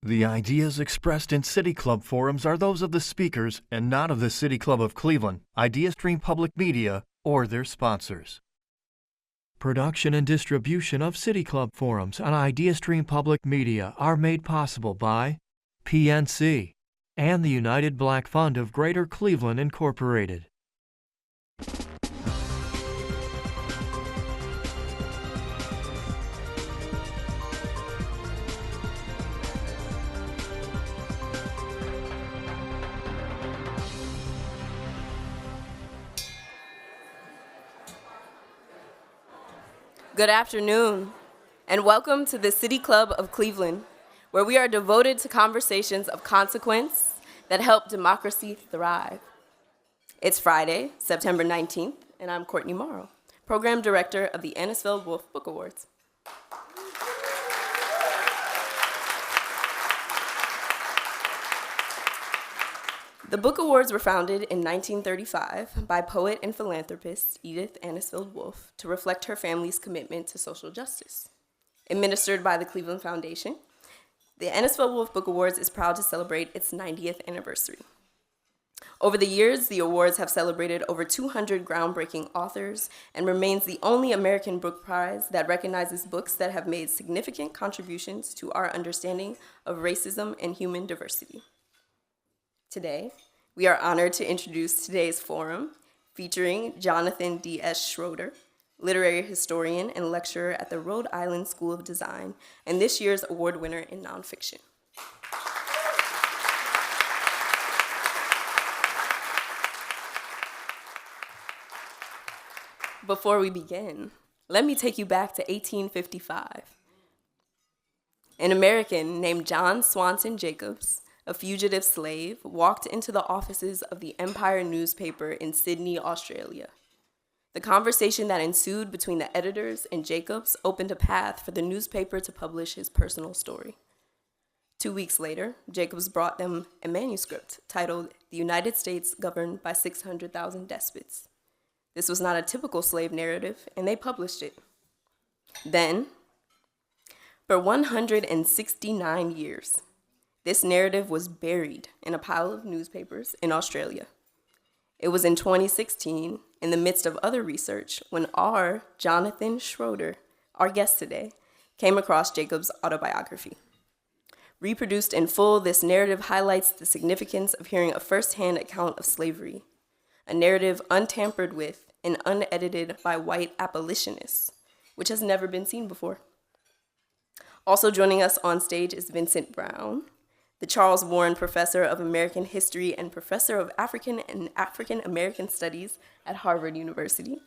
The ideas expressed in City Club forums are those of the speakers and not of the City Club of Cleveland, IdeaStream Public Media, or their sponsors. Production and distribution of City Club forums on IdeaStream Public Media are made possible by PNC and the United Black Fund of Greater Cleveland, Incorporated. Good afternoon, and welcome to the City Club of Cleveland, where we are devoted to conversations of consequence that help democracy thrive. It's Friday, September 19th, and I'm Courtney Morrow, Program Director of the Anisfield Wolf Book Awards. The Book Awards were founded in 1935 by poet and philanthropist Edith Anisfield Wolf to reflect her family's commitment to social justice. Administered by the Cleveland Foundation, the Anisfield Wolf Book Awards is proud to celebrate its 90th anniversary. Over the years, the awards have celebrated over 200 groundbreaking authors and remains the only American book prize that recognizes books that have made significant contributions to our understanding of racism and human diversity. Today, we are honored to introduce today's forum featuring Jonathan D.S. Schroeder, literary historian and lecturer at the Rhode Island School of Design, and this year's award winner in nonfiction. Before we begin, let me take you back to 1855. An American named John Swanson Jacobs, a fugitive slave, walked into the offices of the Empire newspaper in Sydney, Australia. The conversation that ensued between the editors and Jacobs opened a path for the newspaper to publish his personal story. 2 weeks later, Jacobs brought them a manuscript titled "The United States Governed by 600,000 Despots." This was not a typical slave narrative, and they published it. Then, for 169 years, this narrative was buried in a pile of newspapers in Australia. It was in 2016, in the midst of other research, when Jonathan Schroeder, our guest today, came across Jacobs' autobiography. Reproduced in full, this narrative highlights the significance of hearing a first-hand account of slavery, a narrative untampered with and unedited by white abolitionists, which has never been seen before. Also joining us on stage is Vincent Brown, the Charles Warren Professor of American History and Professor of African and African American Studies at Harvard University.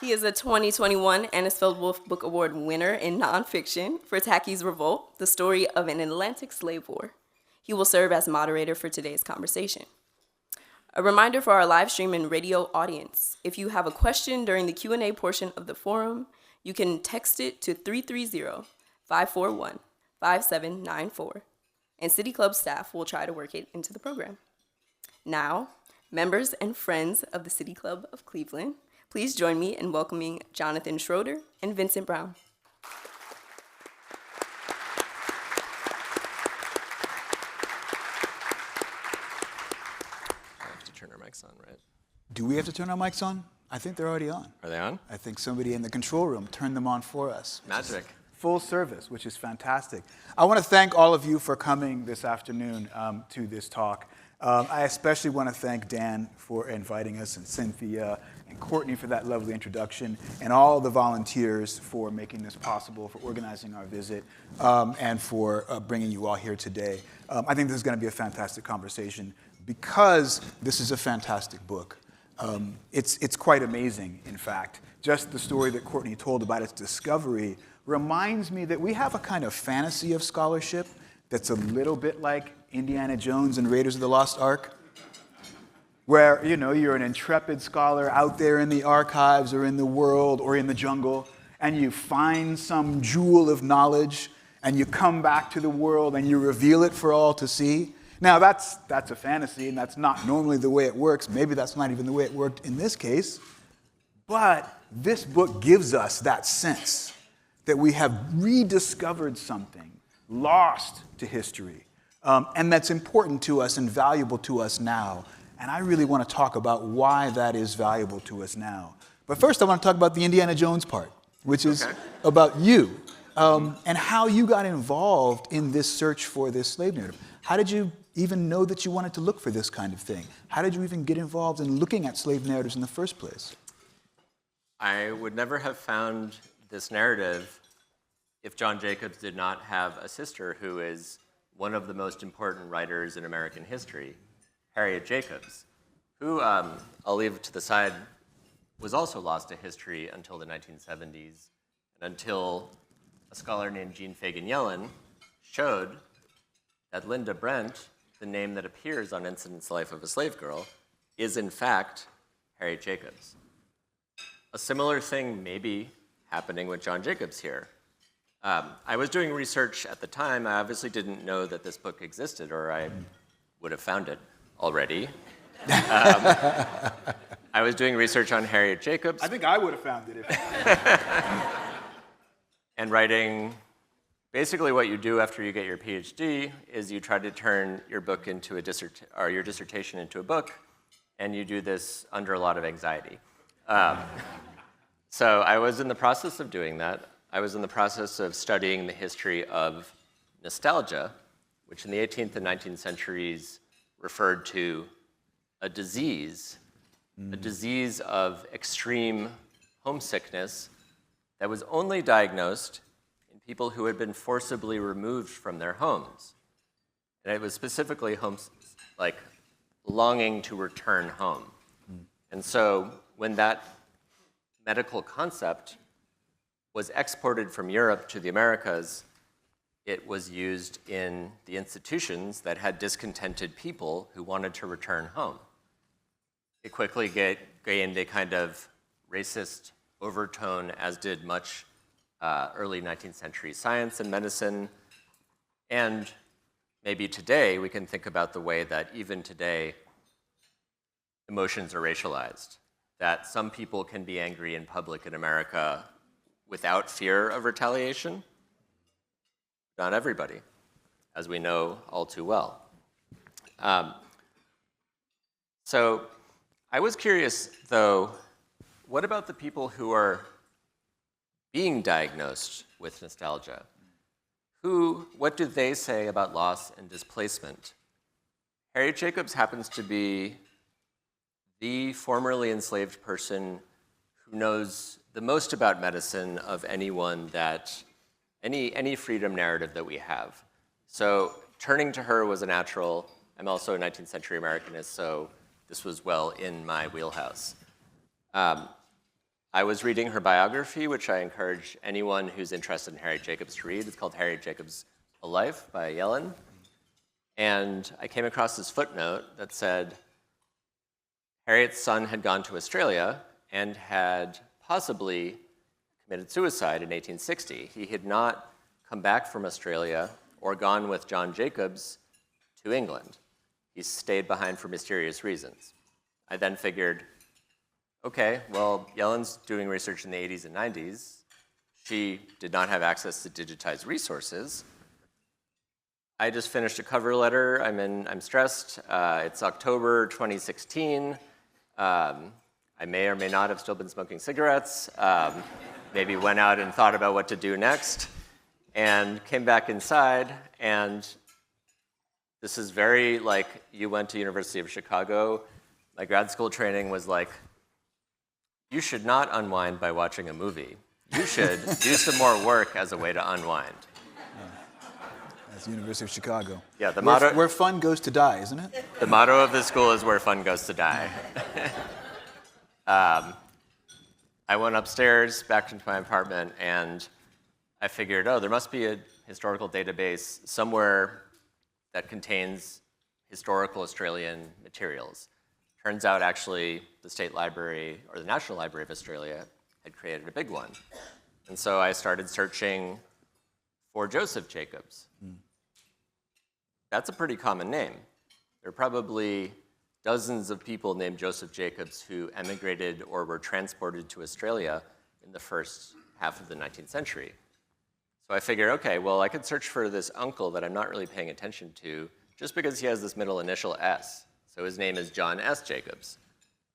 He is a 2021 Anisfield Wolf Book Award winner in nonfiction for Tacky's Revolt, the story of an Atlantic slave war. He will serve as moderator for today's conversation. A reminder for our live stream and radio audience, if you have a question during the Q&A portion of the forum, you can text it to 330-541-5794, and City Club staff will try to work it into the program. Now, members and friends of the City Club of Cleveland, please join me in welcoming Jonathan Schroeder and Vincent Brown. Turn our mics on, right? Do we have to turn our mics on? I think they're already on. Are they on? I think somebody in the control room turned them on for us. Magic. Full service, which is fantastic. I want to thank all of you for coming this afternoon to this talk. I especially want to thank Dan for inviting us, and Cynthia and Courtney for that lovely introduction, and all the volunteers for making this possible, for organizing our visit, and for bringing you all here today. I think this is going to be a fantastic conversation, because this is a fantastic book. It's quite amazing, in fact. Just the story that Courtney told about its discovery reminds me that we have a kind of fantasy of scholarship that's a little bit like Indiana Jones and Raiders of the Lost Ark, where, you're an intrepid scholar out there in the archives or in the world or in the jungle, and you find some jewel of knowledge, and you come back to the world and you reveal it for all to see. Now, that's a fantasy, and that's not normally the way it works. Maybe that's not even the way it worked in this case. But this book gives us that sense that we have rediscovered something lost to history, and that's important to us and valuable to us now. And I really want to talk about why that is valuable to us now. But first, I want to talk about the Indiana Jones part, which is about you, and how you got involved in this search for this slave narrative. How did you even know that you wanted to look for this kind of thing? How did you even get involved in looking at slave narratives in the first place? I would never have found this narrative if John Jacobs did not have a sister who is one of the most important writers in American history, Harriet Jacobs, who, I'll leave to the side, was also lost to history until the 1970s, and until a scholar named Jean Fagan-Yellen showed that Linda Brent, the name that appears on Incidents: Life of a Slave Girl, is in fact Harriet Jacobs. A similar thing may be happening with John Jacobs here. I was doing research at the time. I obviously didn't know that this book existed, or I would have found it already. I was doing research on Harriet Jacobs. I think I would have found it. And writing, basically what you do after you get your PhD is you try to turn your book into your dissertation into a book, and you do this under a lot of anxiety. So I was in the process of doing that. I was in the process of studying the history of nostalgia, which in the 18th and 19th centuries referred to a disease of extreme homesickness that was only diagnosed in people who had been forcibly removed from their homes. And it was specifically longing to return home. And so when that medical concept was exported from Europe to the Americas, it was used in the institutions that had discontented people who wanted to return home. It quickly gained a kind of racist overtone, as did much early 19th century science and medicine. And maybe today we can think about the way that even today emotions are racialized, that some people can be angry in public in America without fear of retaliation. Not everybody, as we know all too well. So I was curious, though, what about the people who are being diagnosed with nostalgia? What do they say about loss and displacement? Harriet Jacobs happens to be the formerly enslaved person who knows the most about medicine of anyone any freedom narrative that we have. So turning to her was a natural. I'm also a 19th century Americanist, so this was well in my wheelhouse. I was reading her biography, which I encourage anyone who's interested in Harriet Jacobs to read. It's called Harriet Jacobs: A Life by Yellen. And I came across this footnote that said Harriet's son had gone to Australia and had possibly committed suicide in 1860. He had not come back from Australia or gone with John Jacobs to England. He stayed behind for mysterious reasons. I then figured, okay, well, Yellen's doing research in the 80s and 90s. She did not have access to digitized resources. I just finished a cover letter. I'm stressed. It's October 2016. I may or may not have still been smoking cigarettes. Maybe went out and thought about what to do next, and came back inside, and this is very like you went to University of Chicago. My grad school training was like, you should not unwind by watching a movie. You should do some more work as a way to unwind. That's the University of Chicago. Yeah, the motto... Where fun goes to die, isn't it? The motto of the school is where fun goes to die. I went upstairs, back into my apartment, and I figured, there must be a historical database somewhere that contains historical Australian materials. Turns out, actually, the State Library, or the National Library of Australia, had created a big one. And so I started searching for Joseph Jacobs. That's a pretty common name. There are probably dozens of people named Joseph Jacobs who emigrated or were transported to Australia in the first half of the 19th century. So I figured, okay, well, I could search for this uncle that I'm not really paying attention to just because he has this middle initial S. So his name is John S. Jacobs.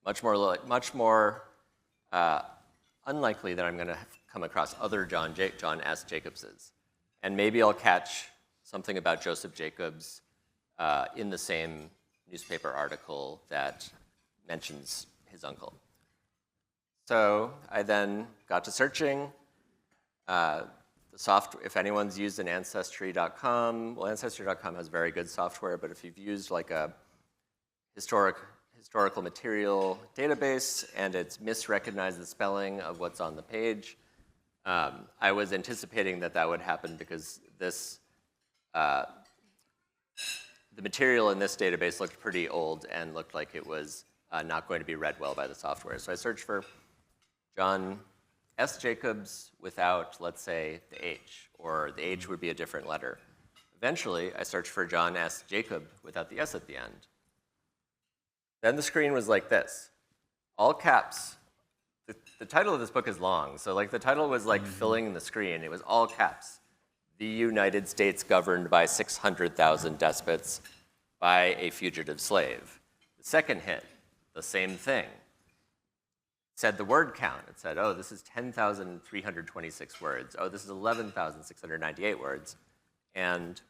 Much more unlikely that I'm going to come across other John S. Jacobses. And maybe I'll catch something about Joseph Jacobs in the same newspaper article that mentions his uncle. So I then got to searching. If anyone's used an Ancestry.com, well, Ancestry.com has very good software, but if you've used like a historical material database and it's misrecognized the spelling of what's on the page, I was anticipating that would happen because the material in this database looked pretty old and looked like it was not going to be read well by the software. So I searched for John S. Jacobs without, let's say, the H, or the H would be a different letter. Eventually, I searched for John S. Jacob without the S at the end. Then the screen was like this, all caps. The title of this book is long, so like the title was like filling the screen. It was all caps. The United States governed by 600,000 despots by a fugitive slave. The second hit, the same thing. It said the word count. It said, oh, this is 10,326 words. Oh, this is 11,698 words. And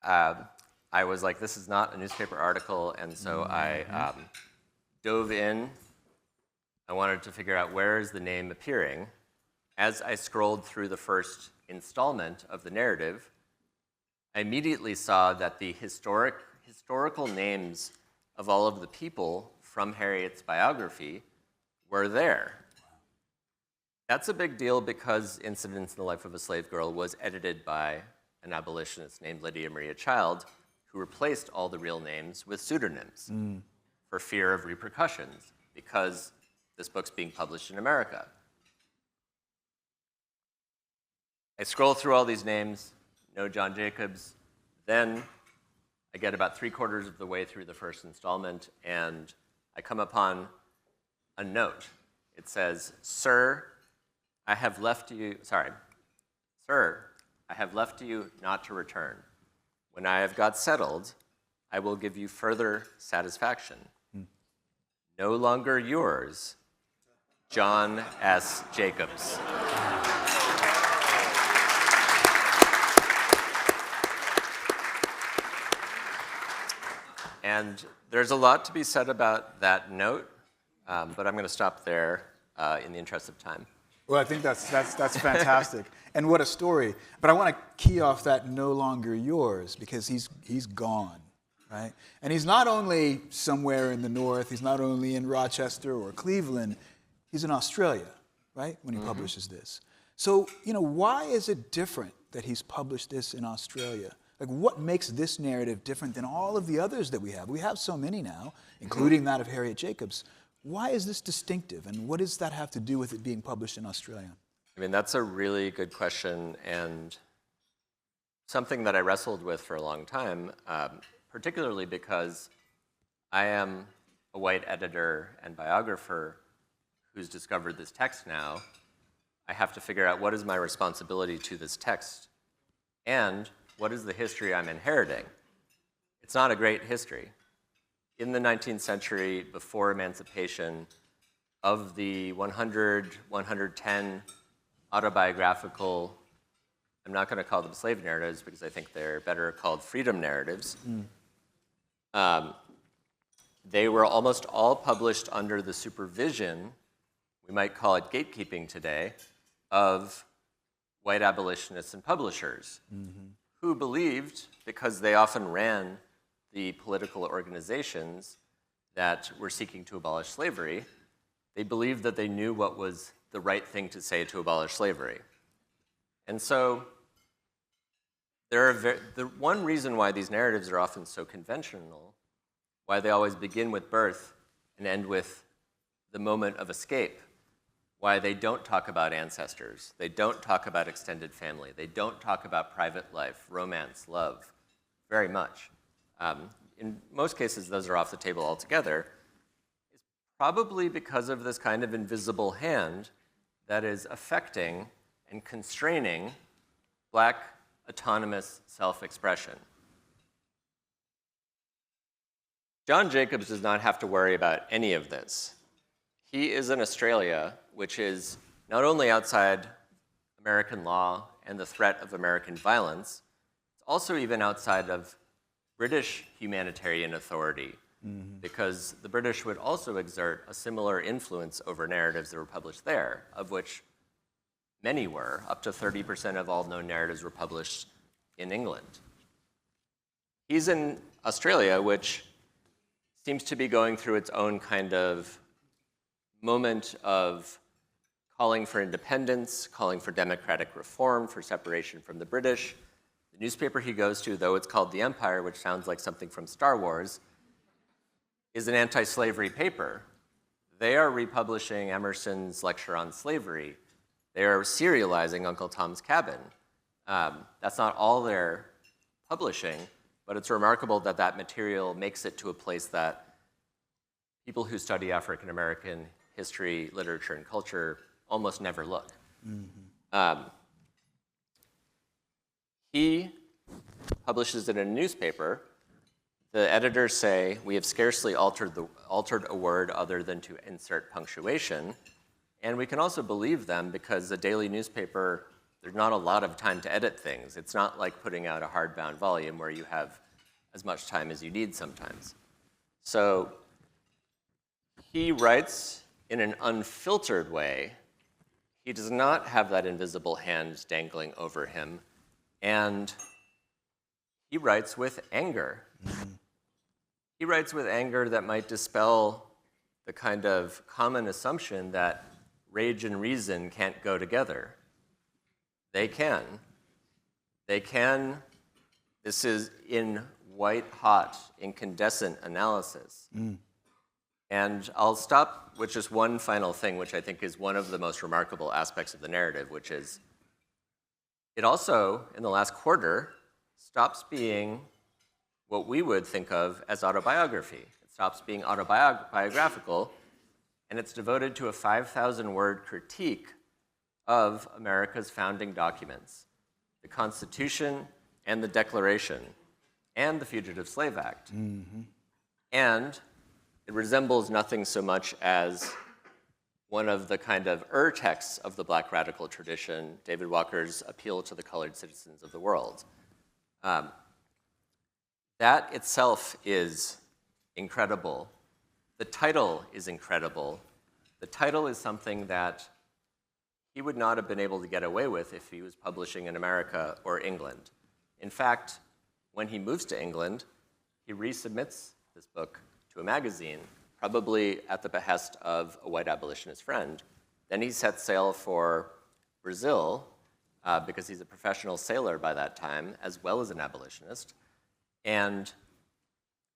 I was like, this is not a newspaper article, and so I dove in. I wanted to figure out where is the name appearing. As I scrolled through the first installment of the narrative, I immediately saw that the historical names of all of the people from Harriet's biography were there. That's a big deal because Incidents in the Life of a Slave Girl was edited by an abolitionist named Lydia Maria Child, who replaced all the real names with pseudonyms for fear of repercussions, because this book's being published in America. I scroll through all these names, no John Jacobs. Then I get about 3/4 of the way through the first installment, and I come upon a note. It says, Sir, I have left you not to return. When I have got settled, I will give you further satisfaction. No longer yours, John S. Jacobs. And there's a lot to be said about that note, but I'm going to stop there in the interest of time. Well, I think that's fantastic, and what a story. But I want to key off that "no longer yours" because he's gone, right? And he's not only somewhere in the north. He's not only in Rochester or Cleveland. He's in Australia, right? When he publishes this. So why is it different that he's published this in Australia? Like, what makes this narrative different than all of the others that we have? We have so many now, including that of Harriet Jacobs. Why is this distinctive, and what does that have to do with it being published in Australia? I mean, that's a really good question, and something that I wrestled with for a long time, particularly because I am a white editor and biographer who's discovered this text now. I have to figure out what is my responsibility to this text, and what is the history I'm inheriting? It's not a great history. In the 19th century, before emancipation, of the 100, 110 autobiographical, I'm not going to call them slave narratives because I think they're better called freedom narratives. They were almost all published under the supervision, we might call it gatekeeping today, of white abolitionists and publishers who believed, because they often ran the political organizations that were seeking to abolish slavery, they believed that they knew what was the right thing to say to abolish slavery. And so the one reason why these narratives are often so conventional, why they always begin with birth and end with the moment of escape, why they don't talk about ancestors, they don't talk about extended family, they don't talk about private life, romance, love, very much. in most cases those are off the table altogether, is probably because of this kind of invisible hand that is affecting and constraining Black autonomous self-expression. John Jacobs does not have to worry about any of this. He is in Australia, which is not only outside American law and the threat of American violence, it's also even outside of British humanitarian authority, because the British would also exert a similar influence over narratives that were published there, of which many were. Up to 30% of all known narratives were published in England. He's in Australia, which seems to be going through its own kind of moment of calling for independence, calling for democratic reform, for separation from the British. The newspaper he goes to, though it's called The Empire, which sounds like something from Star Wars, is an anti-slavery paper. They are republishing Emerson's lecture on slavery. They are serializing Uncle Tom's Cabin. That's not all they're publishing, but it's remarkable that that material makes it to a place that people who study African American history, literature, and culture almost never look. He publishes it in a newspaper. The editors say, we have scarcely altered a word other than to insert punctuation. And we can also believe them because a daily newspaper, there's not a lot of time to edit things. It's not like putting out a hardbound volume where you have as much time as you need sometimes. So he writes in an unfiltered way. He does not have that invisible hand dangling over him. And he writes with anger. He writes with anger that might dispel the kind of common assumption that rage and reason can't go together. They can. They can. This is in white-hot, incandescent analysis. And I'll stop with just one final thing, which I think is one of the most remarkable aspects of the narrative, which is it also, in the last quarter, stops being what we would think of as autobiography. It stops being autobiographical, and it's devoted to a 5,000-word critique of America's founding documents, the Constitution and the Declaration, and the Fugitive Slave Act. And it resembles nothing so much as one of the kind of texts of the Black radical tradition, David Walker's Appeal to the Colored Citizens of the World. That itself is incredible. The title is incredible. The title is something that he would not have been able to get away with if he was publishing in America or England. In fact, when he moves to England, he resubmits this book to a magazine, probably at the behest of a white abolitionist friend. Then he sets sail for Brazil, because he's a professional sailor by that time, as well as an abolitionist. And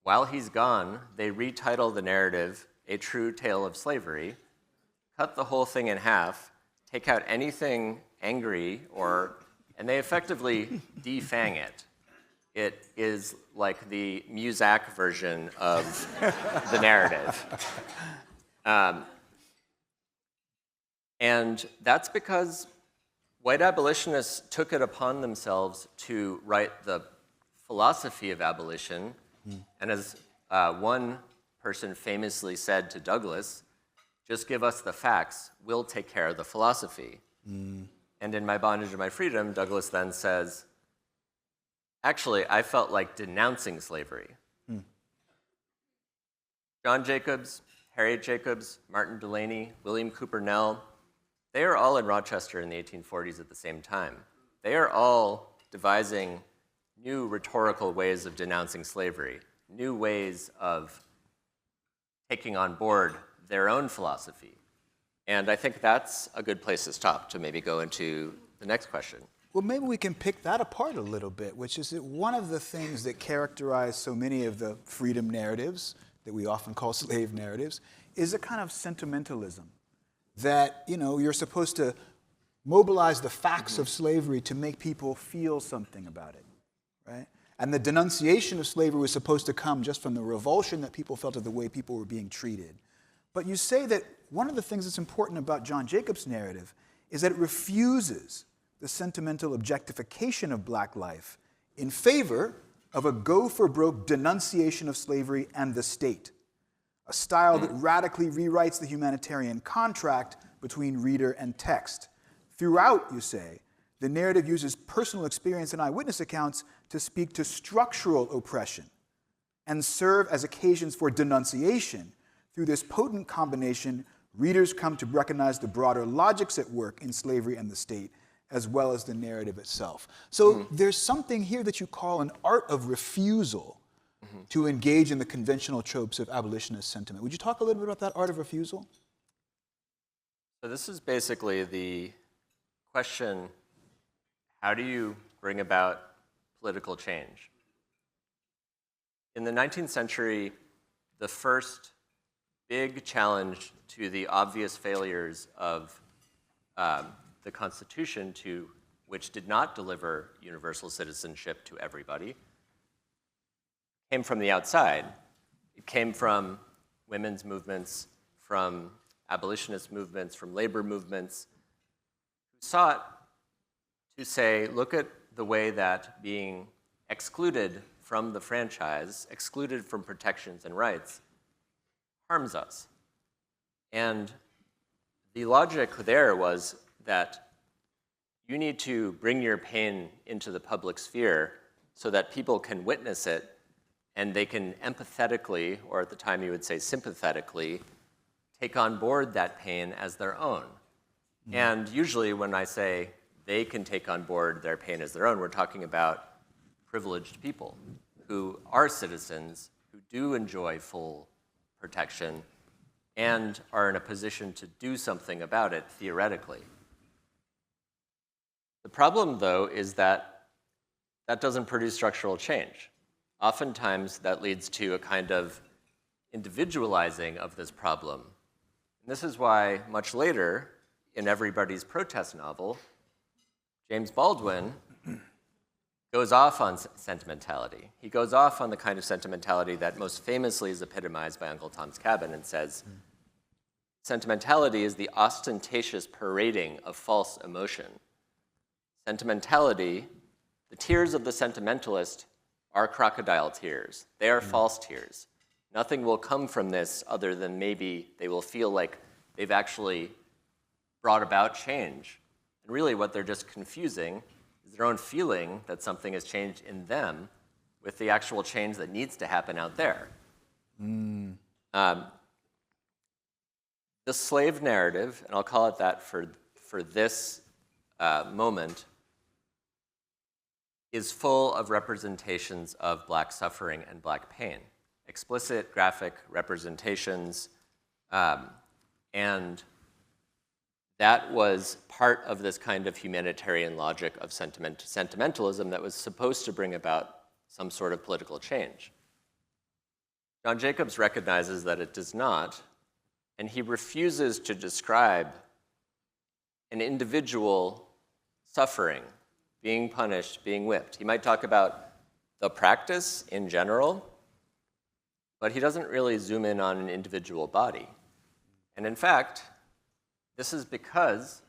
while he's gone, they retitle the narrative A True Tale of Slavery, cut the whole thing in half, take out anything angry, and they effectively defang it. It is like the Muzak version of the narrative. And that's because white abolitionists took it upon themselves to write the philosophy of abolition. And as one person famously said to Douglass, just give us the facts, we'll take care of the philosophy. And in My Bondage and My Freedom, Douglass then says, actually, I felt like denouncing slavery. John Jacobs, Harriet Jacobs, Martin Delany, William Cooper Nell, they are all in Rochester in the 1840s at the same time. They are all devising new rhetorical ways of denouncing slavery, new ways of taking on board their own philosophy. And I think that's a good place to stop, to maybe go into the next question. Well, maybe we can pick that apart a little bit, which is that one of the things that characterize so many of the freedom narratives that we often call slave narratives is a kind of sentimentalism that, you're supposed to mobilize the facts of slavery to make people feel something about it, right? And the denunciation of slavery was supposed to come just from the revulsion that people felt of the way people were being treated. But you say that one of the things that's important about John Jacobs' narrative is that it refuses the sentimental objectification of black life in favor of a go-for-broke denunciation of slavery and the state, a style that radically rewrites the humanitarian contract between reader and text. Throughout, you say, the narrative uses personal experience and eyewitness accounts to speak to structural oppression and serve as occasions for denunciation. Through this potent combination, readers come to recognize the broader logics at work in slavery and the state, as well as the narrative itself. So there's something here that you call an art of refusal to engage in the conventional tropes of abolitionist sentiment. Would you talk a little bit about that art of refusal? So this is basically the question, how do you bring about political change? In the 19th century, the first big challenge to the obvious failures of the Constitution, which did not deliver universal citizenship to everybody, came from the outside. It came from women's movements, from abolitionist movements, from labor movements, who sought to say, look at the way that being excluded from the franchise, excluded from protections and rights, harms us. And the logic there was that you need to bring your pain into the public sphere so that people can witness it and they can empathetically, or at the time you would say sympathetically, take on board that pain as their own. And usually when I say they can take on board their pain as their own, we're talking about privileged people who are citizens, who do enjoy full protection, and are in a position to do something about it theoretically. The problem, though, is that that doesn't produce structural change. Oftentimes, that leads to a kind of individualizing of this problem. And this is why, much later, in Everybody's Protest novel, James Baldwin goes off on sentimentality. He goes off on the kind of sentimentality that most famously is epitomized by Uncle Tom's Cabin and says, sentimentality is the ostentatious parading of false emotion. Sentimentality, the tears of the sentimentalist are crocodile tears. They are false tears. Nothing will come from this other than maybe they will feel like they've actually brought about change. And really what they're just confusing is their own feeling that something has changed in them with the actual change that needs to happen out there. The slave narrative, and I'll call it that for this moment, is full of representations of black suffering and black pain. Explicit, graphic representations, and that was part of this kind of humanitarian logic of sentimentalism that was supposed to bring about some sort of political change. John Jacobs recognizes that it does not, and he refuses to describe an individual suffering, being punished, being whipped. He might talk about the practice in general, but he doesn't really zoom in on an individual body. And in fact, this is because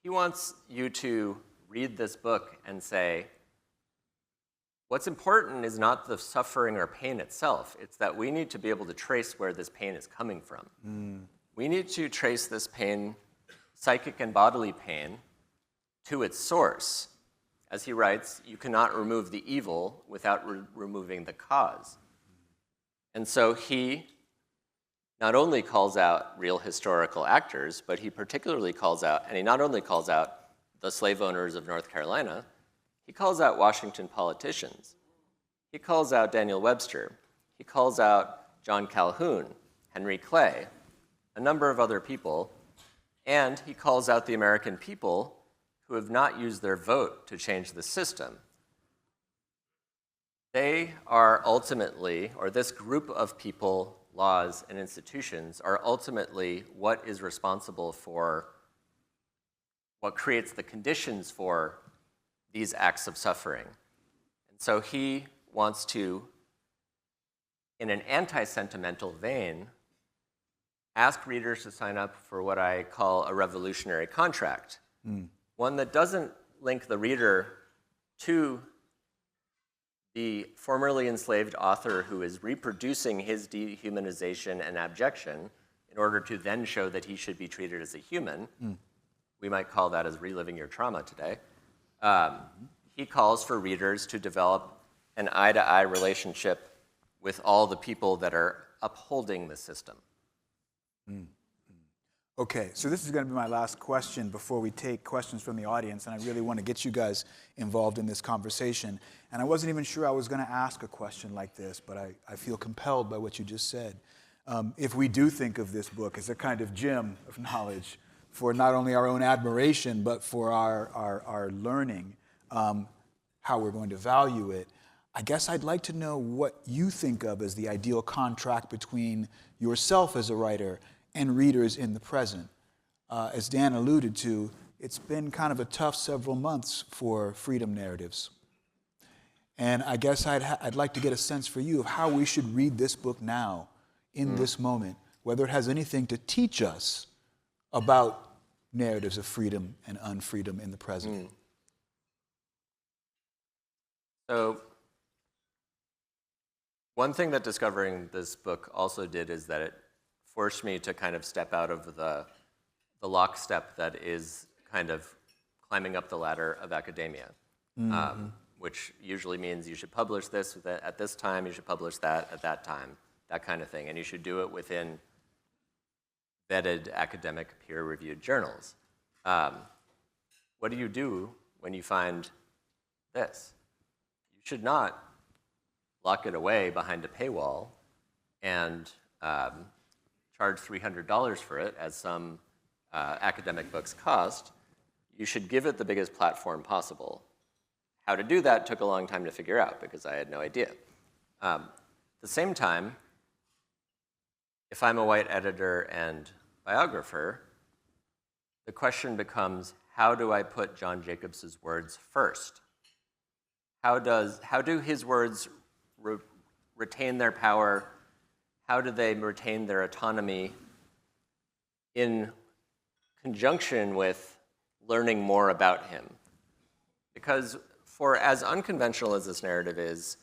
he wants you to read this book and say, what's important is not the suffering or pain itself. It's that we need to be able to trace where this pain is coming from. We need to trace this pain, psychic and bodily pain, to its source. As he writes, you cannot remove the evil without removing the cause. And so he not only calls out real historical actors, but he particularly calls out, and he not only calls out the slave owners of North Carolina, he calls out Washington politicians. He calls out Daniel Webster. He calls out John Calhoun, Henry Clay, a number of other people, and he calls out the American people who have not used their vote to change the system. They are ultimately, or this group of people, laws, and institutions are ultimately what is responsible for what creates the conditions for these acts of suffering. And So he wants to, in an anti-sentimental vein, ask readers to sign up for what I call a revolutionary contract, one that doesn't link the reader to the formerly enslaved author who is reproducing his dehumanization and abjection in order to then show that he should be treated as a human. We might call that as reliving your trauma today. He calls for readers to develop an eye-to-eye relationship with all the people that are upholding the system. Okay, so this is going to be my last question before we take questions from the audience, and I really want to get you guys involved in this conversation. And I wasn't even sure I was going to ask a question like this, but I feel compelled by what you just said. If we do think of this book as a kind of gem of knowledge for not only our own admiration, but for our learning, how we're going to value it, I guess I'd like to know what you think of as the ideal contract between yourself as a writer and readers in the present. As Dan alluded to, it's been kind of a tough several months for freedom narratives. And I guess I'd like to get a sense for you of how we should read this book now, in this moment, whether it has anything to teach us about narratives of freedom and unfreedom in the present. So one thing that discovering this book also did is that it forced me to kind of step out of the lockstep that is kind of climbing up the ladder of academia, which usually means you should publish this at this time, you should publish that at that time, that kind of thing. And you should do it within vetted academic peer-reviewed journals. What do you do when you find this? You should not lock it away behind a paywall and charge $300 for it, as some academic books cost. You should give it the biggest platform possible. How to do that took a long time to figure out because I had no idea. At the same time, if I'm a white editor and biographer, the question becomes, how do I put John Jacobs' words first? How do his words retain their power? How do they retain their autonomy in conjunction with learning more about him? Because for as unconventional as this narrative is,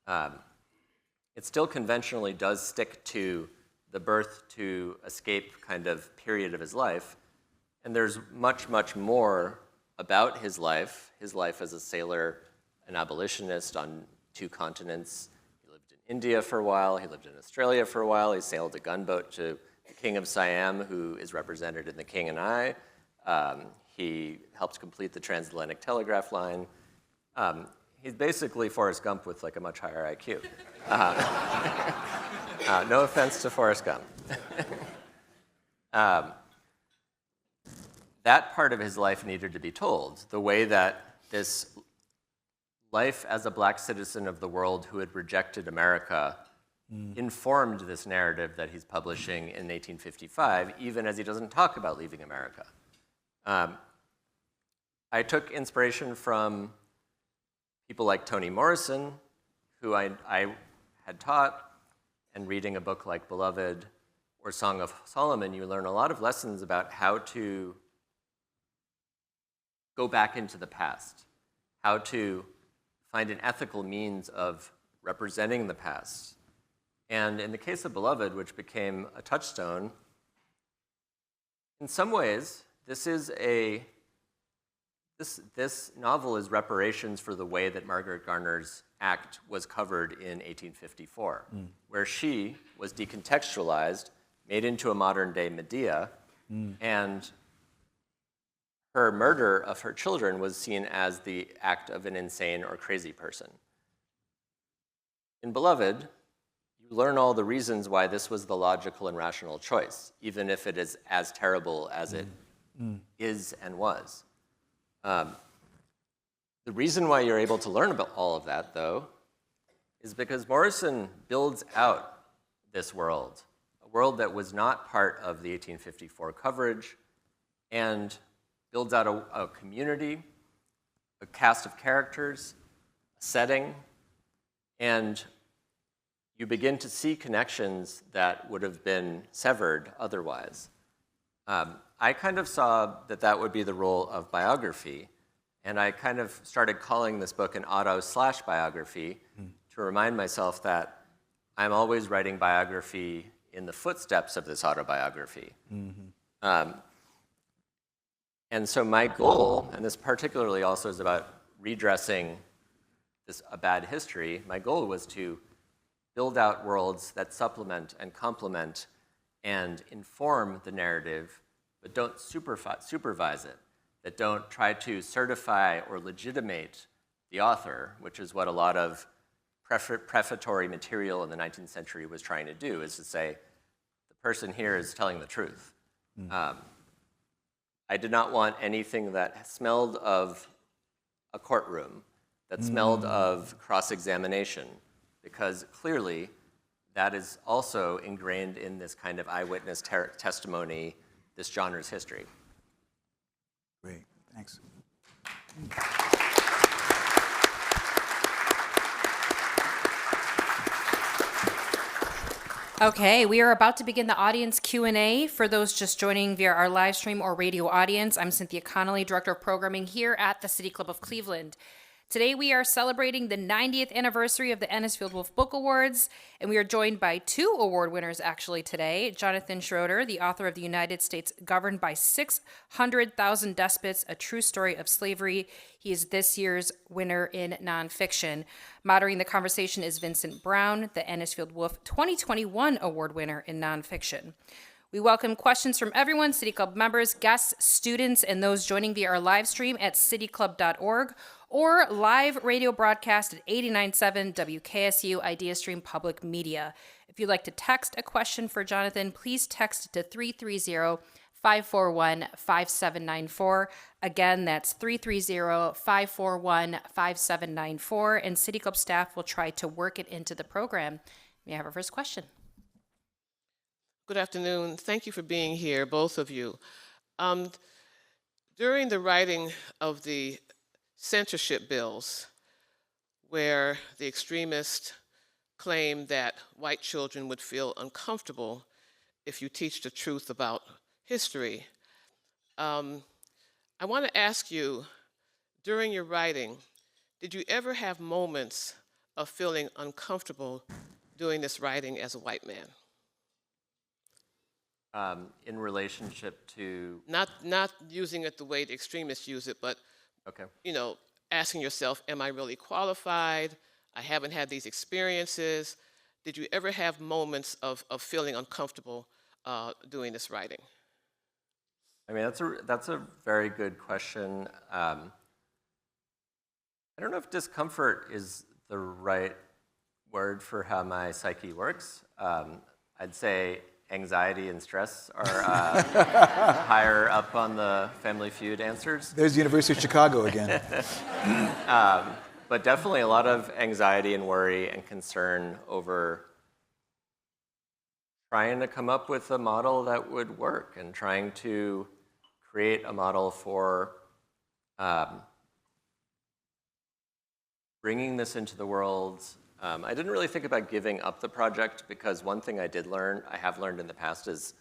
it still conventionally does stick to the birth to escape kind of period of his life. And there's much, much more about his life as a sailor, an abolitionist on 2 continents. He lived in India for a while, he lived in Australia for a while, he sailed a gunboat to the King of Siam, who is represented in The King and I. He helped complete the transatlantic telegraph line. He's basically Forrest Gump with like a much higher IQ. No offense to Forrest Gump. That part of his life needed to be told, the way that this life as a black citizen of the world who had rejected America informed this narrative that he's publishing in 1855, even as he doesn't talk about leaving America. I took inspiration from people like Toni Morrison, who I had taught, and reading a book like Beloved or Song of Solomon, you learn a lot of lessons about how to go back into the past, how to find an ethical means of representing the past. And in the case of Beloved, which became a touchstone, in some ways, this novel is reparations for the way that Margaret Garner's act was covered in 1854, where she was decontextualized, made into a modern-day Medea, and her murder of her children was seen as the act of an insane or crazy person. In Beloved, you learn all the reasons why this was the logical and rational choice, even if it is as terrible as it is and was. The reason why you're able to learn about all of that, though, is because Morrison builds out this world, a world that was not part of the 1854 coverage, and builds out a community, a cast of characters, a setting, and you begin to see connections that would have been severed otherwise. I kind of saw that that would be the role of biography, and I kind of started calling this book an auto/biography to remind myself that I'm always writing biography in the footsteps of this autobiography. And so my goal, and this particularly also is about redressing a bad history, my goal was to build out worlds that supplement and complement and inform the narrative, but don't supervise it, that don't try to certify or legitimate the author, which is what a lot of prefatory material in the 19th century was trying to do, is to say, the person here is telling the truth. I did not want anything that smelled of a courtroom, that smelled of cross-examination, because clearly that is also ingrained in this kind of eyewitness testimony, this genre's history. Great, thanks. Okay, we are about to begin the audience Q&A. For those just joining via our live stream or radio audience, I'm Cynthia Connolly, Director of Programming here at the City Club of Cleveland. Today we are celebrating the 90th anniversary of the Ennisfield Wolf Book Awards, and we are joined by two award winners actually today. Jonathan Schroeder, the author of The United States Governed by 600,000 Despots, A True Story of Slavery. He is this year's winner in nonfiction. Moderating the conversation is Vincent Brown, the Ennisfield Wolf 2021 award winner in nonfiction. We welcome questions from everyone, City Club members, guests, students, and those joining via our live stream at cityclub.org or live radio broadcast at 89.7 WKSU Idea Stream Public Media. If you'd like to text a question for Jonathan, please text to 330-541-5794. Again, that's 330-541-5794, and City Club staff will try to work it into the program. May I have our first question? Good afternoon. Thank you for being here, both of you. During the writing of the censorship bills, where the extremists claimed that white children would feel uncomfortable if you teach the truth about history, I want to ask you, during your writing, did you ever have moments of feeling uncomfortable doing this writing as a white man? In relationship to? Not using it the way the extremists use it, but Okay. you know, asking yourself, am I really qualified? I haven't had these experiences. Did you ever have moments of feeling uncomfortable doing this writing? I mean, that's a very good question. I don't know if discomfort is the right word for how my psyche works. I'd say anxiety and stress are higher up on the Family Feud answers. There's the University of Chicago again. But definitely a lot of anxiety and worry and concern over trying to come up with a model that would work and trying to create a model for bringing this into the world. I didn't really think about giving up the project, because one thing I have learned in the past, is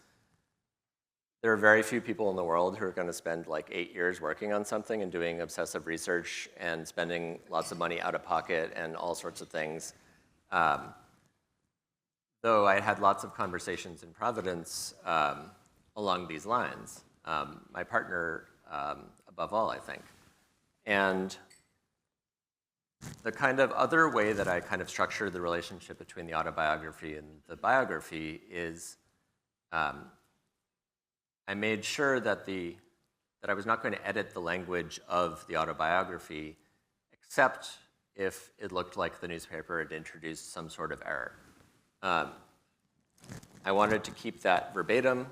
there are very few people in the world who are going to spend like 8 years working on something and doing obsessive research and spending lots of money out of pocket and all sorts of things. Though I had lots of conversations in Providence along these lines. My partner, above all, I think. And the kind of other way that I kind of structure the relationship between the autobiography and the biography is I made sure that I was not going to edit the language of the autobiography, except if it looked like the newspaper had introduced some sort of error. I wanted to keep that verbatim.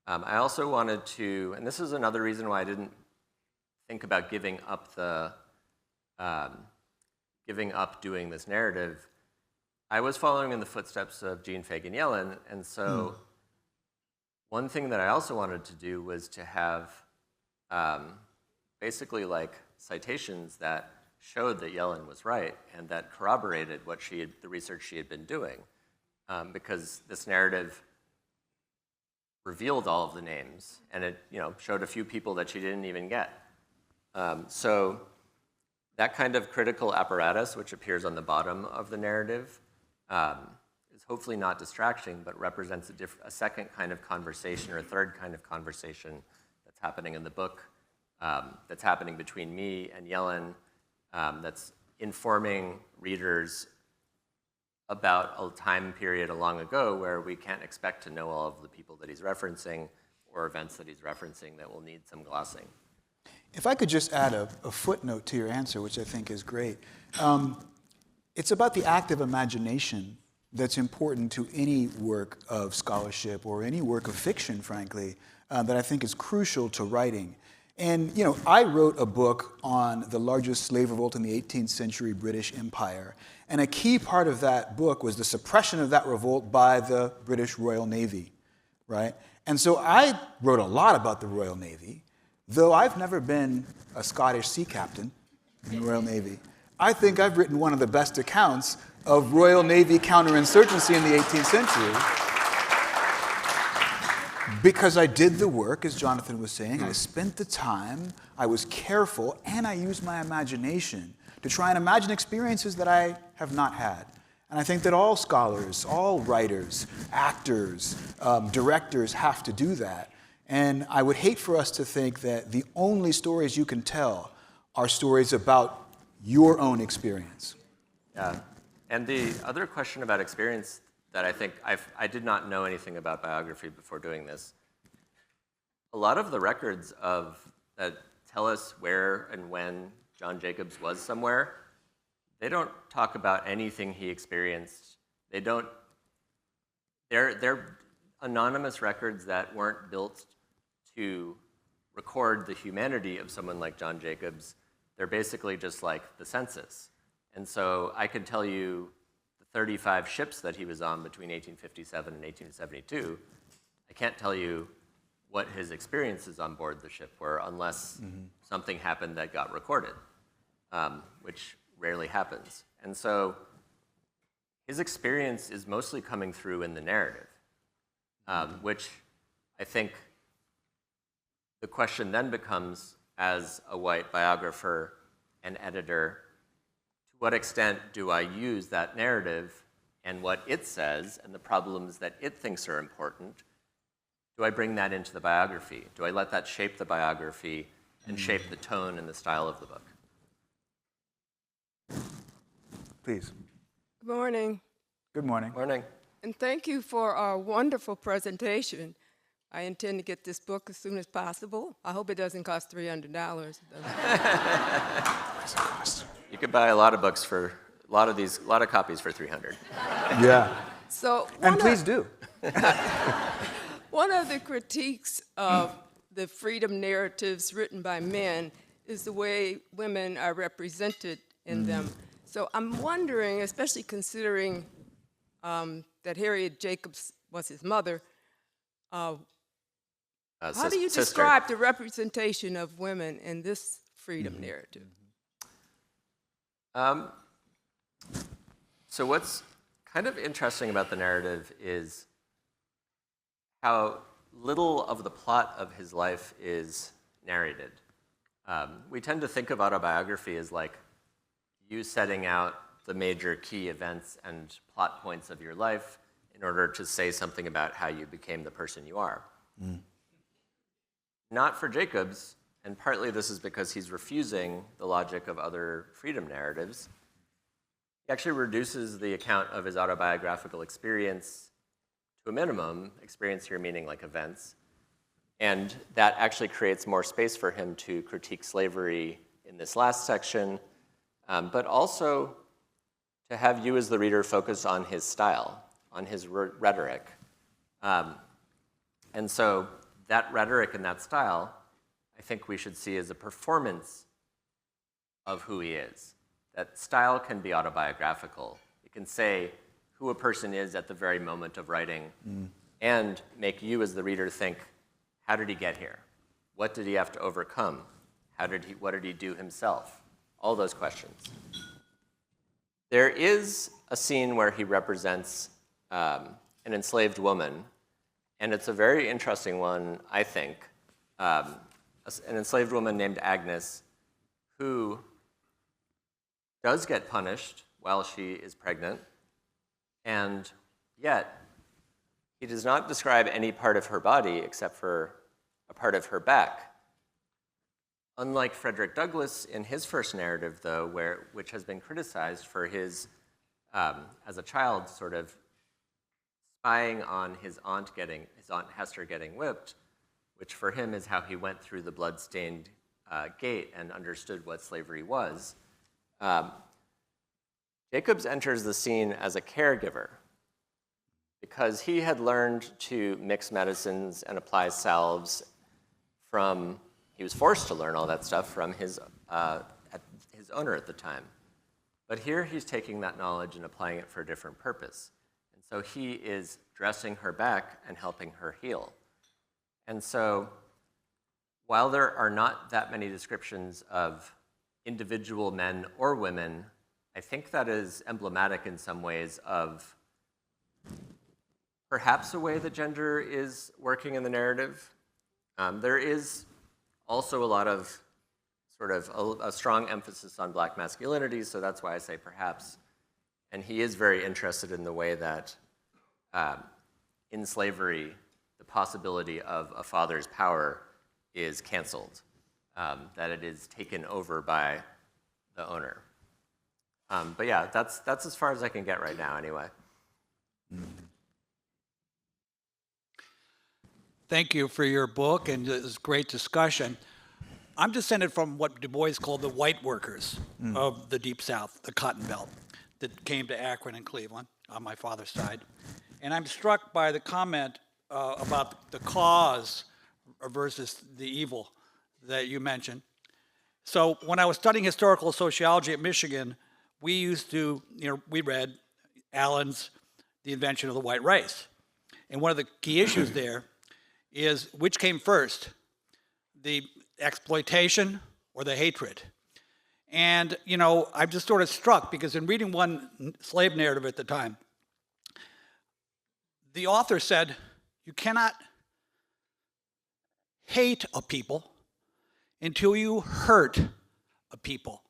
I also wanted to, and this is another reason why I didn't think about giving up doing this narrative. I was following in the footsteps of Jean Fagan Yellen, and so one thing that I also wanted to do was to have basically like citations that showed that Yellen was right and that corroborated the research she had been doing, because this narrative revealed all of the names, and it showed a few people that she didn't even get. So that kind of critical apparatus, which appears on the bottom of the narrative, is hopefully not distraction, but represents a second kind of conversation or a third kind of conversation that's happening in the book, that's happening between me and Yellen, that's informing readers about a time period long ago where we can't expect to know all of the people that he's referencing or events that he's referencing that will need some glossing. If I could just add a footnote to your answer, which I think is great. It's about the active imagination that's important to any work of scholarship or any work of fiction, frankly, that I think is crucial to writing. And, I wrote a book on the largest slave revolt in the 18th century British Empire. And a key part of that book was the suppression of that revolt by the British Royal Navy, right? And so I wrote a lot about the Royal Navy, though I've never been a Scottish sea captain in the Royal Navy. I think I've written one of the best accounts of Royal Navy counterinsurgency in the 18th century because I did the work, as Jonathan was saying. I spent the time, I was careful, and I used my imagination to try and imagine experiences that I have not had. And I think that all scholars, all writers, actors, directors have to do that. And I would hate for us to think that the only stories you can tell are stories about your own experience. Yeah. And the other question about experience that I think I did not know anything about biography before doing this. A lot of the records that tell us where and when John Jacobs was somewhere, they don't talk about anything he experienced. They're anonymous records that weren't built to record the humanity of someone like John Jacobs. They're basically just like the census. And so I could tell you the 35 ships that he was on between 1857 and 1872. I can't tell you what his experiences on board the ship were unless something happened that got recorded, which rarely happens. And so his experience is mostly coming through in the narrative, which I think the question then becomes, as a white biographer and editor, to what extent do I use that narrative and what it says and the problems that it thinks are important? Do I bring that into the biography? Do I let that shape the biography and shape the tone and the style of the book? Please. Good morning. Good morning. Morning. And thank you for a wonderful presentation. I intend to get this book as soon as possible. I hope it doesn't cost $300. You could buy a lot of books for a lot of copies for $300. Yeah. So And please do. one of the critiques of the freedom narratives written by men is the way women are represented in them. So I'm wondering, especially considering that Harriet Jacobs was his mother, how do you describe the representation of women in this freedom narrative? So what's kind of interesting about the narrative is how little of the plot of his life is narrated. We tend to think of autobiography as like you setting out the major key events and plot points of your life in order to say something about how you became the person you are. Not for Jacobs, and partly this is because he's refusing the logic of other freedom narratives. He actually reduces the account of his autobiographical experience to a minimum, experience here meaning like events, and that actually creates more space for him to critique slavery in this last section, but also to have you as the reader focus on his style, on his rhetoric. And so that rhetoric and that style, I think we should see as a performance of who he is. That style can be autobiographical. It can say who a person is at the very moment of writing and make you as the reader think, how did he get here? What did he have to overcome? What did he do himself? all those questions. There is a scene where he represents an enslaved woman, and it's a very interesting one, I think. An enslaved woman named Agnes, who does get punished while she is pregnant, and yet he does not describe any part of her body except for a part of her back. Unlike Frederick Douglass in his first narrative, though, which has been criticized for his, as a child, sort of spying on his Aunt Hester getting whipped, which for him is how he went through the blood-stained gate and understood what slavery was. Jacobs enters the scene as a caregiver because he had learned to mix medicines and apply salves he was forced to learn all that stuff from his owner at the time. But here he's taking that knowledge and applying it for a different purpose. And so he is dressing her back and helping her heal. And so while there are not that many descriptions of individual men or women, I think that is emblematic in some ways of perhaps a way that gender is working in the narrative. There is also a lot of sort of a strong emphasis on black masculinity, so that's why I say perhaps. And he is very interested in the way that in slavery, the possibility of a father's power is canceled, that it is taken over by the owner. But yeah, that's as far as I can get right now anyway. Thank you for your book and this great discussion. I'm descended from what Du Bois called the white workers of the Deep South, the Cotton Belt, that came to Akron and Cleveland on my father's side. And I'm struck by the comment about the cause versus the evil that you mentioned. So when I was studying historical sociology at Michigan, we used to, we read Allen's The Invention of the White Race. And one of the key issues there is which came first, the exploitation or the hatred? And, I'm just sort of struck because in reading one slave narrative at the time, the author said, you cannot hate a people until you hurt a people.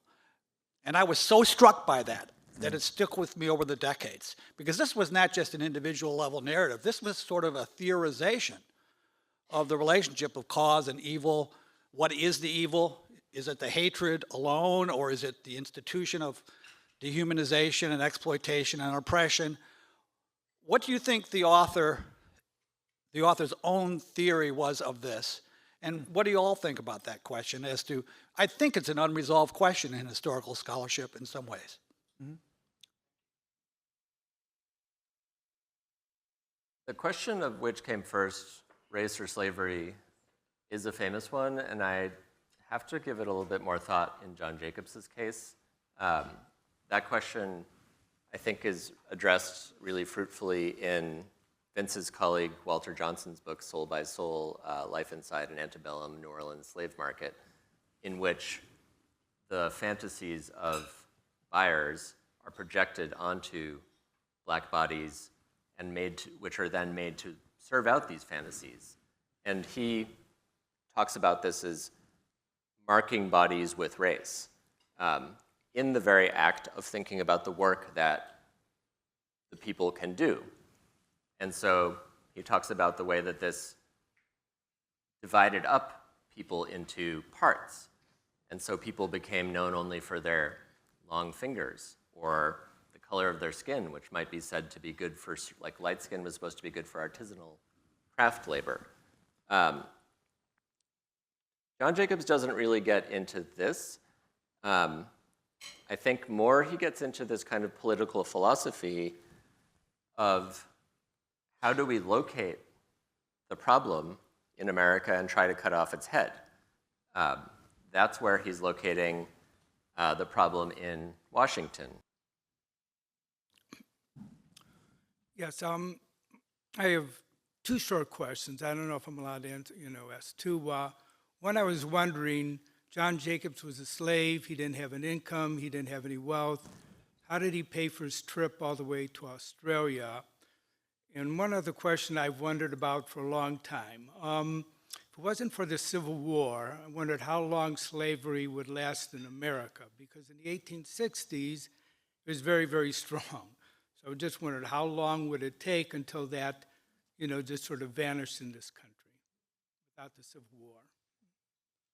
And I was so struck by that it stuck with me over the decades. Because this was not just an individual level narrative. This was sort of a theorization of the relationship of cause and evil. What is the evil? Is it the hatred alone, or is it the institution of dehumanization and exploitation and oppression? What do you think the author's own theory was of this? And what do you all think about that question as to, I think it's an unresolved question in historical scholarship in some ways. Mm-hmm. The question of which came first, race or slavery, is a famous one, and I have to give it a little bit more thought in John Jacobs' case. That question, I think, is addressed really fruitfully in Vince's colleague Walter Johnson's book, Soul by Soul, Life Inside an Antebellum New Orleans Slave Market, in which the fantasies of buyers are projected onto black bodies and which are then made to serve out these fantasies. And he talks about this as marking bodies with race, in the very act of thinking about the work that the people can do. And so he talks about the way that this divided up people into parts. And so people became known only for their long fingers or the color of their skin, which might be said to be good for, like light skin was supposed to be good for artisanal craft labor. John Jacobs doesn't really get into this. I think more he gets into this kind of political philosophy of how do we locate the problem in America and try to cut off its head. That's where he's locating the problem in Washington. Yes, I have two short questions. I don't know if I'm allowed to answer, ask two. One, I was wondering, John Jacobs was a slave. He didn't have an income. He didn't have any wealth. How did he pay for his trip all the way to Australia? And one other question I've wondered about for a long time. If it wasn't for the Civil War, I wondered how long slavery would last in America, because in the 1860s, it was very, very strong. So I just wondered how long would it take until that, just sort of vanished in this country without the Civil War.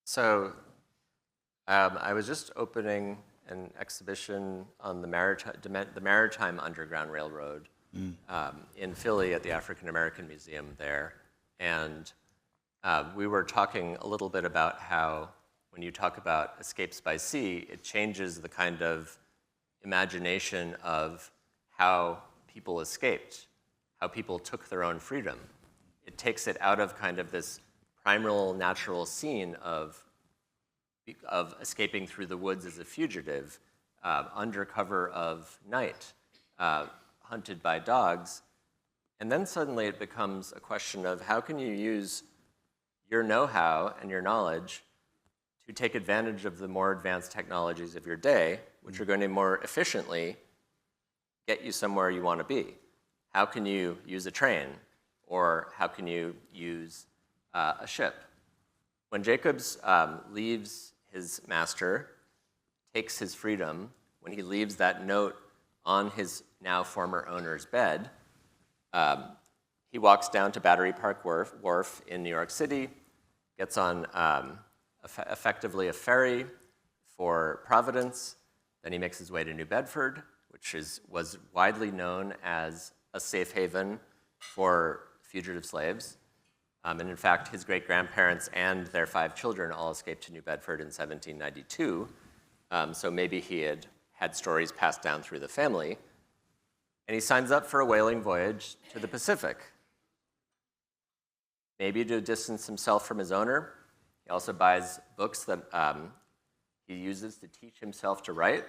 So I was just opening an exhibition on the Maritime Underground Railroad in Philly at the African American Museum there. And we were talking a little bit about how when you talk about escapes by sea, it changes the kind of imagination of how people escaped, how people took their own freedom. It takes it out of kind of this primal natural scene of escaping through the woods as a fugitive, under cover of night, hunted by dogs. And then suddenly it becomes a question of how can you use your know-how and your knowledge to take advantage of the more advanced technologies of your day, which are going to more efficiently get you somewhere you want to be. How can you use a train? Or how can you use a ship? When Jacobs leaves his master, takes his freedom, when he leaves that note on his now former owner's bed, he walks down to Battery Park Wharf in New York City, gets on effectively a ferry for Providence, then he makes his way to New Bedford, which was widely known as a safe haven for fugitive slaves. And in fact, his great-grandparents and their 5 children all escaped to New Bedford in 1792. So maybe he had stories passed down through the family. And he signs up for a whaling voyage to the Pacific, maybe to distance himself from his owner. He also buys books that he uses to teach himself to write,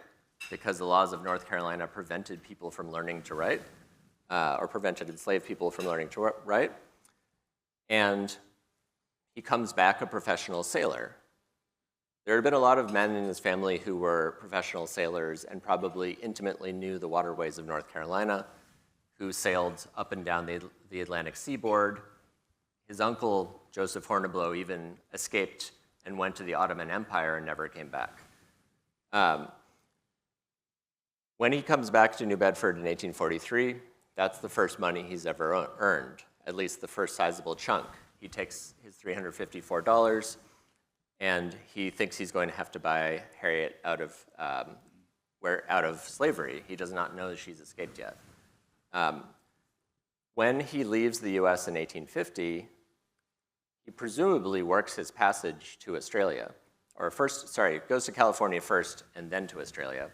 because the laws of North Carolina prevented people from learning to write, or prevented enslaved people from learning to write. And he comes back a professional sailor. There had been a lot of men in his family who were professional sailors and probably intimately knew the waterways of North Carolina, who sailed up and down the Atlantic seaboard. His uncle, Joseph Horniblow, even escaped and went to the Ottoman Empire and never came back. When he comes back to New Bedford in 1843, that's the first money he's ever earned, at least the first sizable chunk. He takes his $354, and he thinks he's going to have to buy Harriet out of slavery. He does not know she's escaped yet. When he leaves the US in 1850, he presumably works his passage to Australia, goes to California first and then to Australia.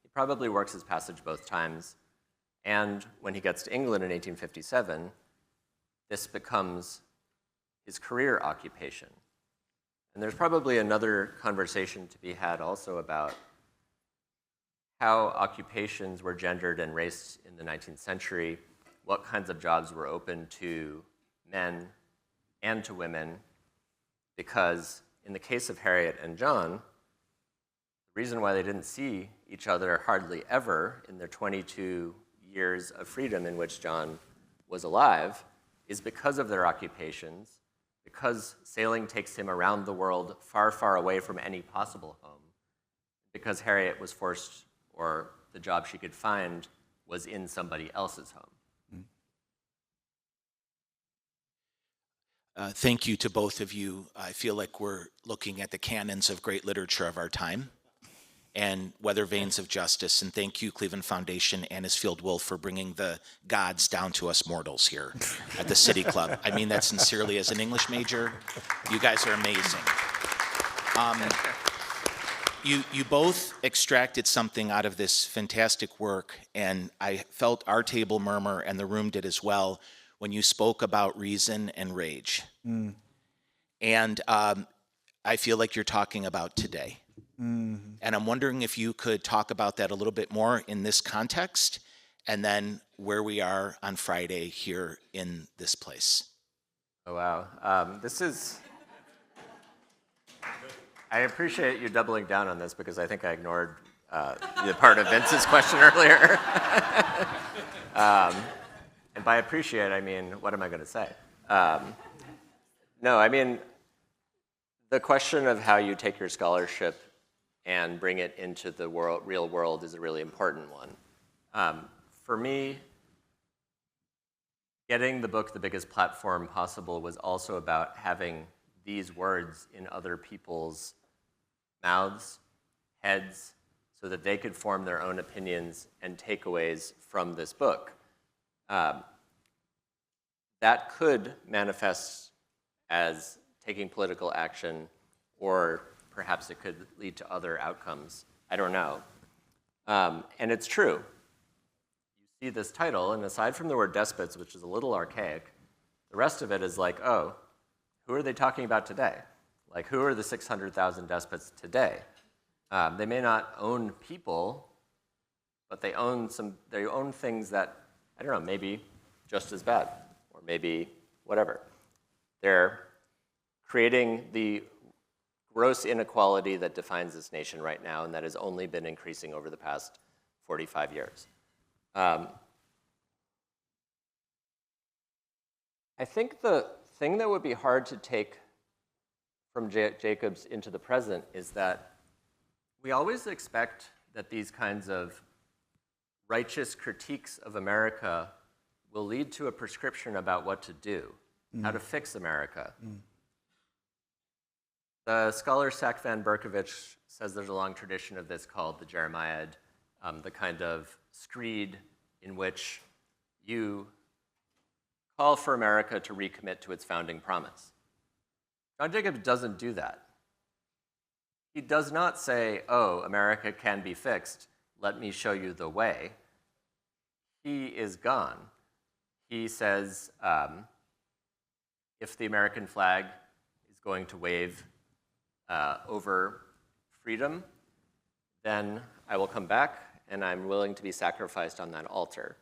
He probably works his passage both times. And when he gets to England in 1857, this becomes his career occupation. And there's probably another conversation to be had also about how occupations were gendered and raced in the 19th century, what kinds of jobs were open to men and to women, because in the case of Harriet and John, the reason why they didn't see each other hardly ever in their 22 years of freedom in which John was alive is because of their occupations, because sailing takes him around the world far, far away from any possible home, because Harriet was forced, or the job she could find was in somebody else's home. Thank you to both of you. I feel like we're looking at the canons of great literature of our time and Weather Vanes of Justice. And thank you, Cleveland Foundation and Isfield Wolf, for bringing the gods down to us mortals here at the City Club. I mean that sincerely as an English major. You guys are amazing. You both extracted something out of this fantastic work, and I felt our table murmur, and the room did as well, when you spoke about reason and rage. And I feel like you're talking about today. And I'm wondering if you could talk about that a little bit more in this context, and then where we are on Friday here in this place. Oh, wow. I appreciate you doubling down on this because I think I ignored the part of Vince's question earlier. And by appreciate, I mean, what am I going to say? No, I mean, the question of how you take your scholarship and bring it into the real world is a really important one. For me, getting the book the biggest platform possible was also about having these words in other people's mouths, heads, so that they could form their own opinions and takeaways from this book. That could manifest as taking political action, or perhaps it could lead to other outcomes. I don't know. And it's true. You see this title, and aside from the word despots, which is a little archaic, the rest of it is like, oh, who are they talking about today? Like, who are the 600,000 despots today? They may not own people, but they own things that, I don't know, maybe just as bad, or maybe whatever. They're creating the gross inequality that defines this nation right now, and that has only been increasing over the past 45 years. I think the thing that would be hard to take from Jacobs into the present is that we always expect that these kinds of righteous critiques of America will lead to a prescription about what to do, how to fix America. The scholar Sack Van Berkovich says there's a long tradition of this called the Jeremiad, the kind of screed in which you call for America to recommit to its founding promise. John Jacobs doesn't do that. He does not say, oh, America can be fixed, let me show you the way. He is gone. He says, if the American flag is going to wave over freedom, then I will come back and I'm willing to be sacrificed on that altar.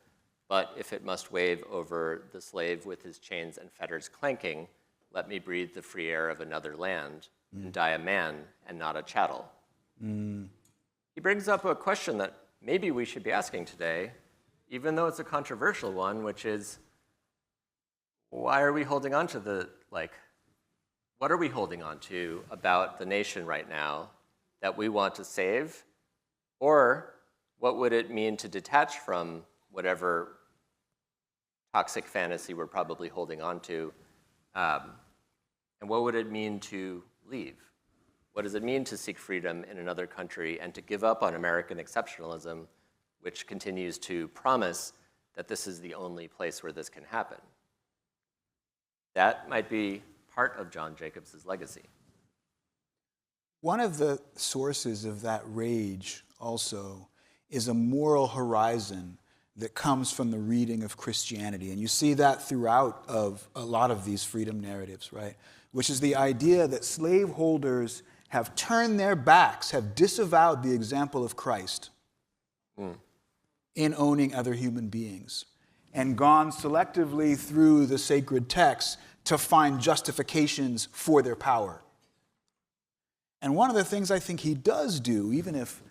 But if it must wave over the slave with his chains and fetters clanking, let me breathe the free air of another land and die a man and not a chattel. He brings up a question that maybe we should be asking today, even though it's a controversial one, which is, why are we holding on to what are we holding on to about the nation right now that we want to save? Or what would it mean to detach from whatever toxic fantasy we're probably holding on to? And what would it mean to leave? What does it mean to seek freedom in another country and to give up on American exceptionalism, which continues to promise that this is the only place where this can happen? That might be part of John Jacobs' legacy. One of the sources of that rage also is a moral horizon that comes from the reading of Christianity. And you see that throughout of a lot of these freedom narratives, right? Which is the idea that slaveholders have turned their backs, have disavowed the example of Christ in owning other human beings, and gone selectively through the sacred texts to find justifications for their power. And one of the things I think he does do, even if,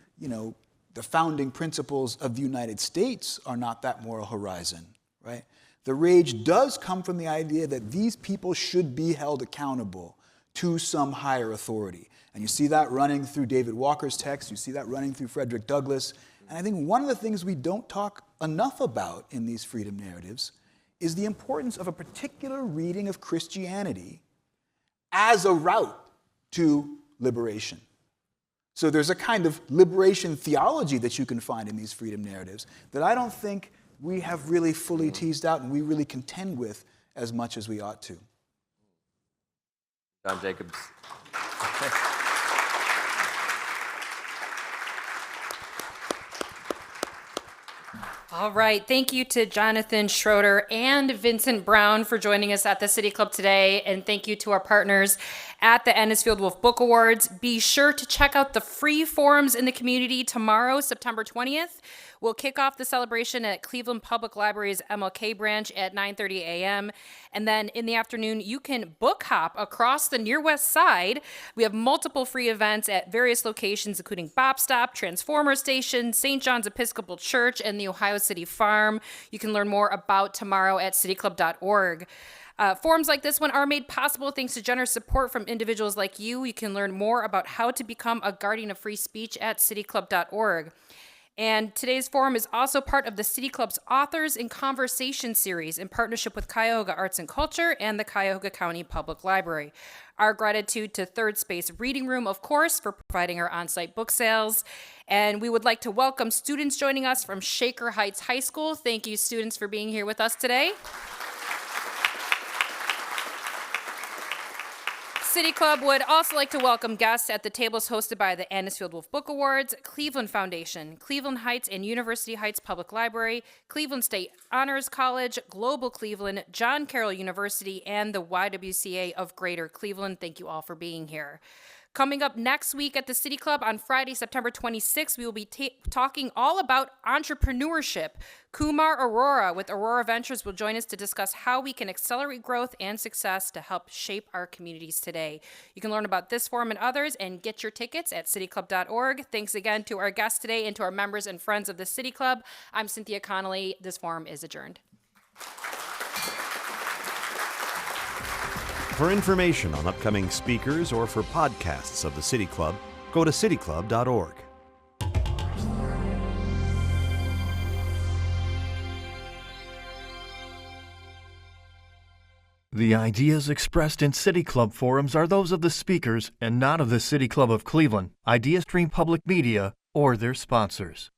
the founding principles of the United States are not that moral horizon, right? The rage does come from the idea that these people should be held accountable to some higher authority. And you see that running through David Walker's text, you see that running through Frederick Douglass. And I think one of the things we don't talk enough about in these freedom narratives is the importance of a particular reading of Christianity as a route to liberation. So there's a kind of liberation theology that you can find in these freedom narratives that I don't think we have really fully teased out and we really contend with as much as we ought to. John Jacobs. All right. Thank you to Jonathan Schroeder and Vincent Brown for joining us at the City Club today. And thank you to our partners at the Ennisfield Wolf Book Awards. Be sure to check out the free forums in the community tomorrow, September 20th. We'll kick off the celebration at Cleveland Public Library's MLK branch at 9:30 a.m. And then in the afternoon, you can book hop across the Near West Side. We have multiple free events at various locations, including Bop Stop, Transformer Station, St. John's Episcopal Church, and the Ohio City Farm. You can learn more about tomorrow at cityclub.org. Forums like this one are made possible thanks to generous support from individuals like you. You can learn more about how to become a guardian of free speech at cityclub.org. And today's forum is also part of the City Club's Authors in Conversation series in partnership with Cuyahoga Arts and Culture and the Cuyahoga County Public Library. Our gratitude to Third Space Reading Room, of course, for providing our on-site book sales. And we would like to welcome students joining us from Shaker Heights High School. Thank you, students, for being here with us today. City Club would also like to welcome guests at the tables hosted by the Ennisfield Wolf Book Awards, Cleveland Foundation, Cleveland Heights and University Heights Public Library, Cleveland State Honors College, Global Cleveland, John Carroll University, and the YWCA of Greater Cleveland. Thank you all for being here. Coming up next week at the City Club on Friday, September 26th, we will be talking all about entrepreneurship. Kumar Arora with Aurora Ventures will join us to discuss how we can accelerate growth and success to help shape our communities today. You can learn about this forum and others and get your tickets at cityclub.org. Thanks again to our guests today and to our members and friends of the City Club. I'm Cynthia Connolly. This forum is adjourned. For information on upcoming speakers or for podcasts of the City Club, go to cityclub.org. The ideas expressed in City Club forums are those of the speakers and not of the City Club of Cleveland, IdeaStream Public Media, or their sponsors.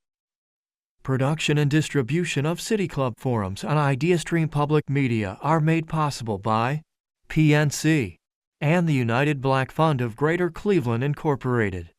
Production and distribution of City Club forums on IdeaStream Public Media are made possible by PNC and the United Black Fund of Greater Cleveland, Incorporated.